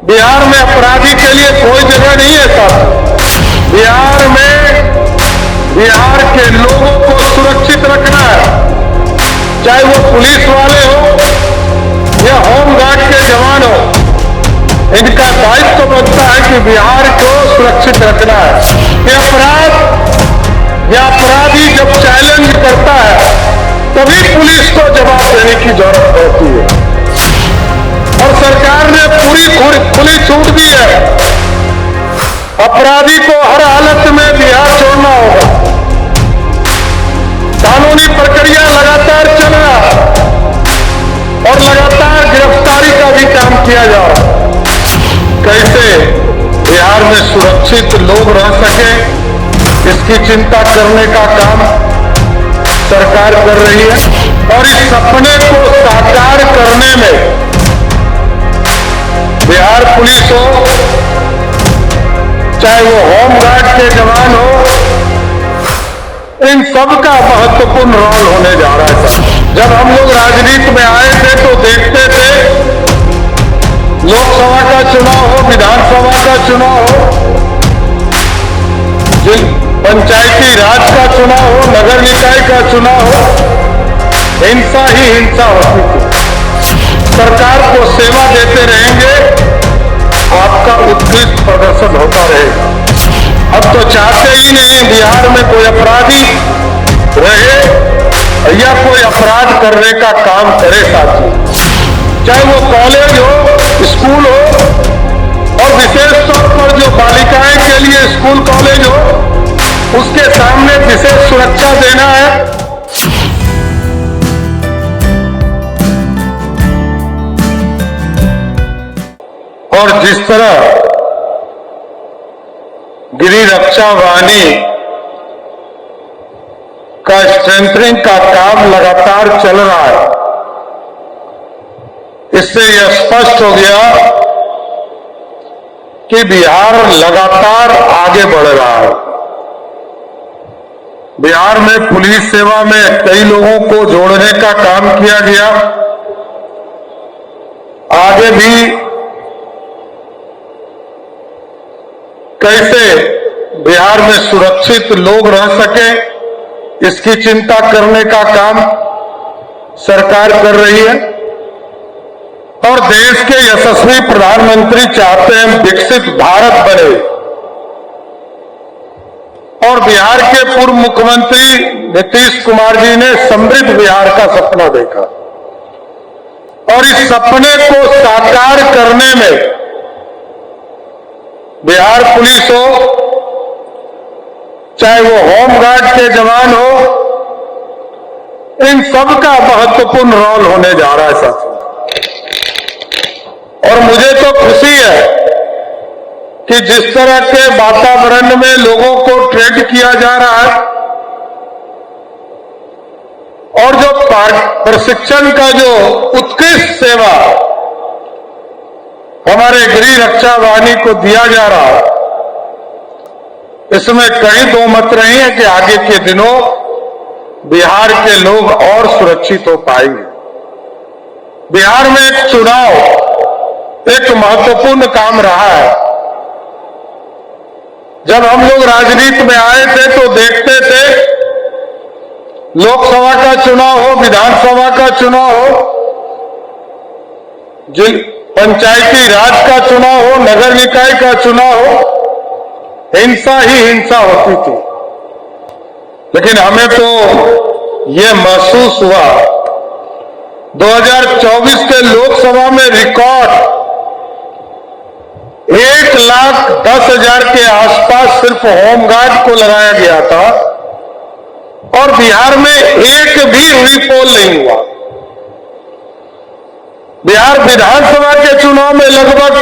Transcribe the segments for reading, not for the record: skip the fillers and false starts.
बिहार में अपराधी के लिए कोई जगह नहीं है साहब। बिहार में बिहार के लोगों को सुरक्षित रखना है, चाहे वो पुलिस वाले हो या होमगार्ड के जवान हो। इनका दायित्व बनता है कि बिहार को सुरक्षित रखना है। ये अपराधी जब चैलेंज करता है तभी पुलिस को जवाब देने की जरूरत होती है, और सरकार ने पूरी खुली छूट दी है। अपराधी को हर हालत में बिहार छोड़ना होगा। कानूनी प्रक्रिया लगातार चल रहा है और लगातार गिरफ्तारी का भी काम किया जा रहा है। कैसे बिहार में सुरक्षित लोग रह सके, इसकी चिंता करने का काम सरकार कर रही है, और इस सपने को साकार करने में बिहार पुलिस हो, चाहे वो होमगार्ड के जवान हो, इन सबका महत्वपूर्ण रोल होने जा रहा है। जब हम लोग राजनीति में आए थे तो देखते थे लोकसभा का चुनाव हो, विधानसभा का चुनाव हो, पंचायती राज का चुनाव हो, नगर निकाय का चुनाव हो, हिंसा ही हिंसा होती थी। सरकार को सेवा देते रहेंगे, आपका उत्कृष्ट प्रदर्शन होता रहेगा। अब तो चाहते ही नहीं बिहार में कोई अपराधी रहे या कोई अपराध करने का काम करे साथी, चाहे वो कॉलेज हो, स्कूल हो, और विशेष तौर पर जो बालिकाएं के लिए स्कूल कॉलेज हो, उसके सामने विशेष सुरक्षा देना है। और जिस तरह गृह रक्षा वाहिनी का स्ट्रेंथनिंग का काम लगातार चल रहा है, इससे यह स्पष्ट हो गया कि बिहार लगातार आगे बढ़ रहा है। बिहार में पुलिस सेवा में कई लोगों को जोड़ने का काम किया गया। आगे भी कैसे बिहार में सुरक्षित लोग रह सके, इसकी चिंता करने का काम सरकार कर रही है, और देश के यशस्वी प्रधानमंत्री चाहते हैं विकसित भारत बने। और बिहार के पूर्व मुख्यमंत्री नीतीश कुमार जी ने समृद्ध बिहार का सपना देखा, और इस सपने को साकार करने में बिहार पुलिस हो, चाहे वो होमगार्ड के जवान हो, इन सबका महत्वपूर्ण रोल होने जा रहा है साथियों। और मुझे तो खुशी है कि जिस तरह के वातावरण में लोगों को ट्रेन किया जा रहा है, और जो प्रशिक्षण का जो उत्कृष्ट सेवा हमारे गृह रक्षा वाहिनी को दिया जा रहा है, इसमें कहीं दो मत नहीं है कि आगे के दिनों बिहार के लोग और सुरक्षित हो पाएंगे। बिहार में एक चुनाव एक महत्वपूर्ण काम रहा है। जब हम लोग राजनीति में आए थे तो देखते थे लोकसभा का चुनाव हो, विधानसभा का चुनाव हो, पंचायती राज का चुनाव हो, नगर निकाय का चुनाव हो, हिंसा ही हिंसा होती थी। लेकिन हमें तो ये महसूस हुआ 2024 के लोकसभा में रिकॉर्ड 1,10,000 के आसपास सिर्फ होमगार्ड को लगाया गया था, और बिहार में एक भी रीपोल नहीं हुआ। बिहार विधानसभा के चुनाव में लगभग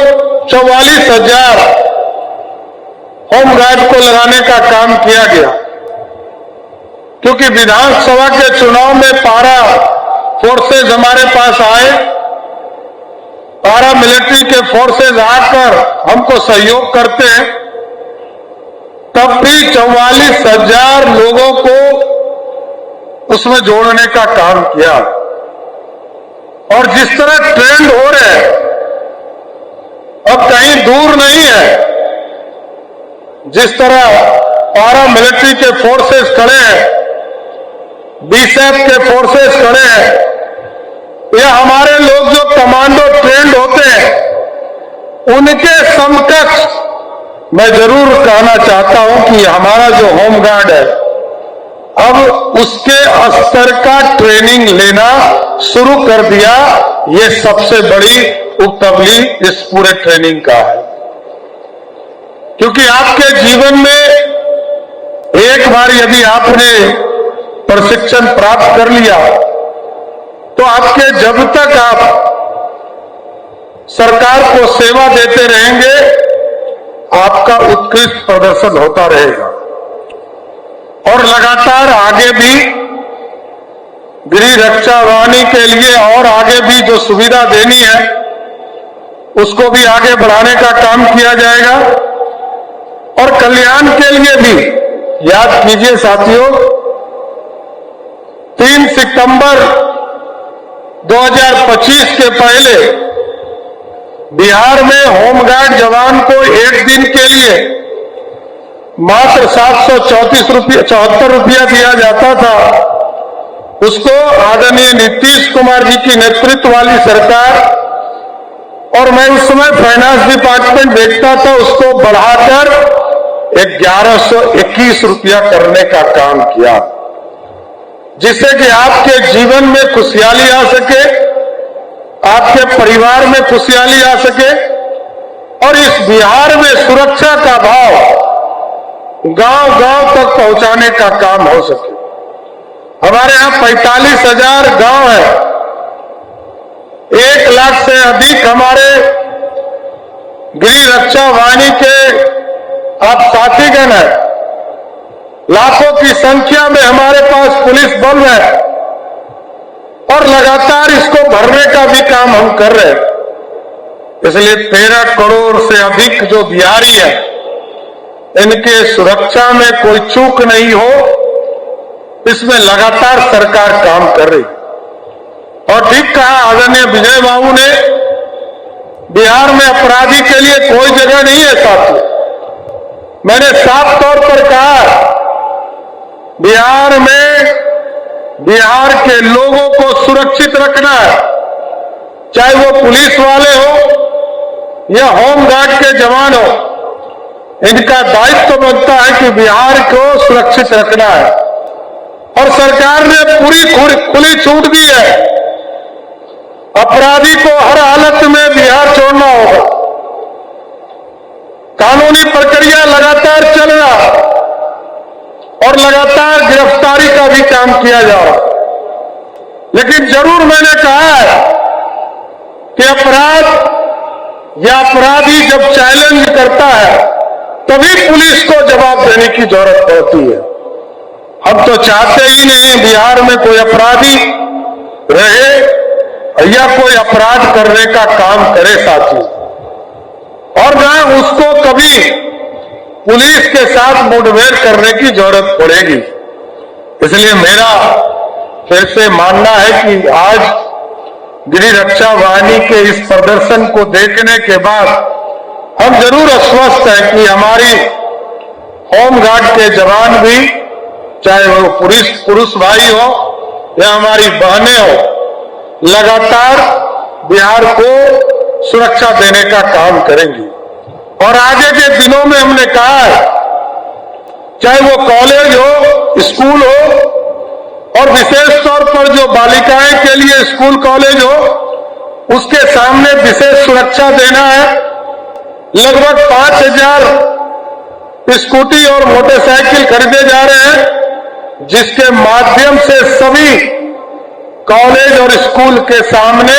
44,000 होमगार्ड को लगाने का काम किया गया, क्योंकि विधानसभा के चुनाव में पारा फोर्सेज हमारे पास आए, पारा मिलिट्री के फोर्सेज आकर हमको सहयोग करते हैं, तब भी 44,000 लोगों को उसमें जोड़ने का काम किया। और जिस तरह ट्रेंड हो रहे हैं अब कहीं दूर नहीं है। जिस तरह पारा मिलिट्री के फोर्सेस खड़े हैं, बीएसएफ के फोर्सेस खड़े हैं, या हमारे लोग जो कमांडो ट्रेंड होते हैं, उनके समकक्ष मैं जरूर कहना चाहता हूं कि हमारा जो होमगार्ड है अब उसके स्तर का ट्रेनिंग लेना शुरू कर दिया। ये सबसे बड़ी उपलब्धि इस पूरे ट्रेनिंग का है, क्योंकि आपके जीवन में एक बार यदि आपने प्रशिक्षण प्राप्त कर लिया तो आपके जब तक आप सरकार को सेवा देते रहेंगे, आपका उत्कृष्ट प्रदर्शन होता रहेगा। और लगातार आगे भी गृह रक्षा वाहिनी के लिए और आगे भी जो सुविधा देनी है उसको भी आगे बढ़ाने का काम किया जाएगा। और कल्याण के लिए भी याद कीजिए साथियों, 3 सितंबर 2025 के पहले बिहार में होमगार्ड जवान को एक दिन के लिए मात्र 774 रुपया दिया जाता था। उसको आदरणीय नीतीश कुमार जी की नेतृत्व वाली सरकार, और मैं उस समय फाइनेंस डिपार्टमेंट देखता था, उसको बढ़ाकर 1121 रुपया करने का काम किया, जिससे कि आपके जीवन में खुशहाली आ सके, आपके परिवार में खुशहाली आ सके, और इस बिहार में सुरक्षा का भाव गांव-गांव तक पहुंचाने का काम हो सके। हमारे यहां 45,000 गांव है, 1 लाख से अधिक हमारे गृह रक्षा वाहिनी के आप साथीगण हैं, लाखों की संख्या में हमारे पास पुलिस बल है, और लगातार इसको भरने का भी काम हम कर रहे हैं। इसलिए 13 करोड़ से अधिक जो बिहारी है, इनके सुरक्षा में कोई चूक नहीं हो, इसमें लगातार सरकार काम कर रही। और ठीक कहा आदरणीय विजय बाबू ने, बिहार में अपराधी के लिए कोई जगह नहीं है साथियों। मैंने साफ तौर पर कहा, बिहार में बिहार के लोगों को सुरक्षित रखना है, चाहे वो पुलिस वाले हो या होमगार्ड के जवान हो, इनका दायित्व बनता है कि बिहार को सुरक्षित रखना है। और सरकार ने पूरी खुली छूट दी है, अपराधी को हर हालत में बिहार छोड़ना होगा। कानूनी प्रक्रिया लगातार चल रहा और लगातार गिरफ्तारी का भी काम किया जा रहा। लेकिन जरूर मैंने कहा है कि अपराध या अपराधी जब चैलेंज करता है तभी पुलिस को जवाब देने की जरूरत पड़ती है। हम तो चाहते ही नहीं बिहार में कोई अपराधी रहे या कोई अपराध करने का काम करे साथी, और न उसको कभी पुलिस के साथ मुठभेड़ करने की जरूरत पड़ेगी। इसलिए मेरा फिर से मानना है कि आज गृह रक्षा वाहिनी के इस प्रदर्शन को देखने के बाद हम जरूर आश्वस्त हैं कि हमारी होमगार्ड के जवान भी, चाहे वो पुरुष भाई हो या हमारी बहनें हो, लगातार बिहार को सुरक्षा देने का काम करेंगी। और आगे के दिनों में हमने कहा है, चाहे वो कॉलेज हो, स्कूल हो, और विशेष तौर पर जो बालिकाएं के लिए स्कूल कॉलेज हो, उसके सामने विशेष सुरक्षा देना है। लगभग 5,000 स्कूटी और मोटरसाइकिल खरीदे जा रहे हैं, जिसके माध्यम से सभी कॉलेज और स्कूल के सामने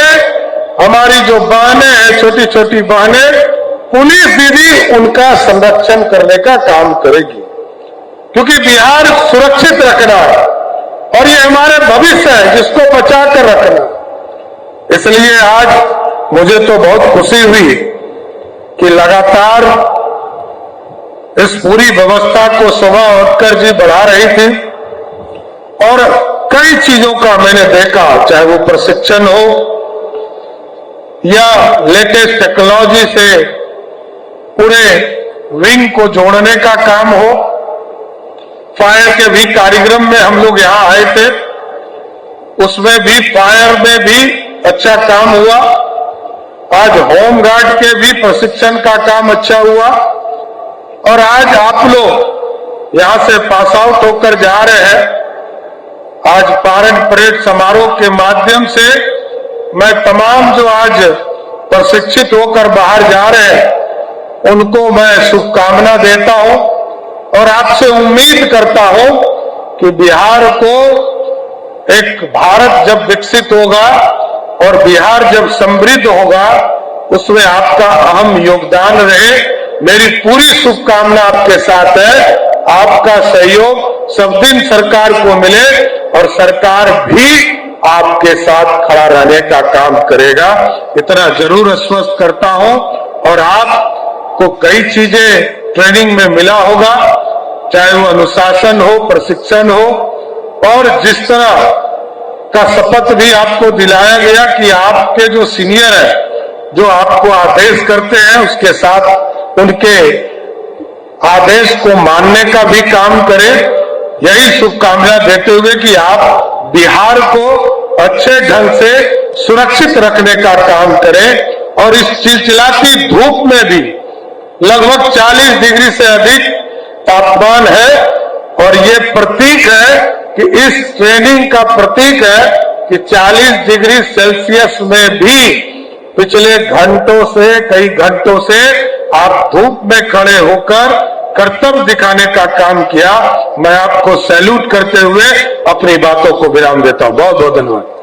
हमारी जो बहनें हैं, छोटी छोटी बहनें, पुलिस दीदी उनका संरक्षण करने का काम करेगी, क्योंकि बिहार सुरक्षित रखना है और ये हमारे भविष्य है जिसको बचा कर रखना। इसलिए आज मुझे तो बहुत खुशी हुई कि लगातार इस पूरी व्यवस्था को शोभा उत्कर जी बढ़ा रही थी, और कई चीजों का मैंने देखा, चाहे वो प्रशिक्षण हो या लेटेस्ट टेक्नोलॉजी से पूरे विंग को जोड़ने का काम हो। फायर के भी कार्यक्रम में हम लोग यहां आए थे, उसमें भी फायर में भी अच्छा काम हुआ। आज होम गार्ड के भी प्रशिक्षण का काम अच्छा हुआ और आज आप लोग यहां से पास आउट होकर जा रहे हैं। आज पारेड परेड समारोह के माध्यम से मैं तमाम जो आज प्रशिक्षित होकर बाहर जा रहे हैं उनको मैं शुभकामना देता हूं और आपसे उम्मीद करता हूं कि बिहार को एक भारत जब विकसित होगा और बिहार जब समृद्ध होगा उसमें आपका अहम योगदान रहे। मेरी पूरी शुभकामना आपके साथ है। आपका सहयोग सब दिन सरकार को मिले और सरकार भी आपके साथ खड़ा रहने का काम करेगा, इतना जरूर आश्वस्त करता हूं। और आपको कई चीजें ट्रेनिंग में मिला होगा, चाहे वो अनुशासन हो, प्रशिक्षण हो, और जिस तरह का शपथ भी आपको दिलाया गया कि आपके जो सीनियर है जो आपको आदेश करते हैं उसके साथ उनके आदेश को मानने का भी काम करें। यही शुभकामना देते हुए कि आप बिहार को अच्छे ढंग से सुरक्षित रखने का काम करें और इस चिलचिलाती धूप में भी लगभग 40 डिग्री से अधिक तापमान है और ये प्रतीक है कि इस ट्रेनिंग का प्रतीक है कि 40 डिग्री सेल्सियस में भी पिछले घंटों से कई घंटों से आप धूप में खड़े होकर कर्तव्य दिखाने का काम किया। मैं आपको सैल्यूट करते हुए अपनी बातों को विराम देता हूं। बहुत बहुत धन्यवाद।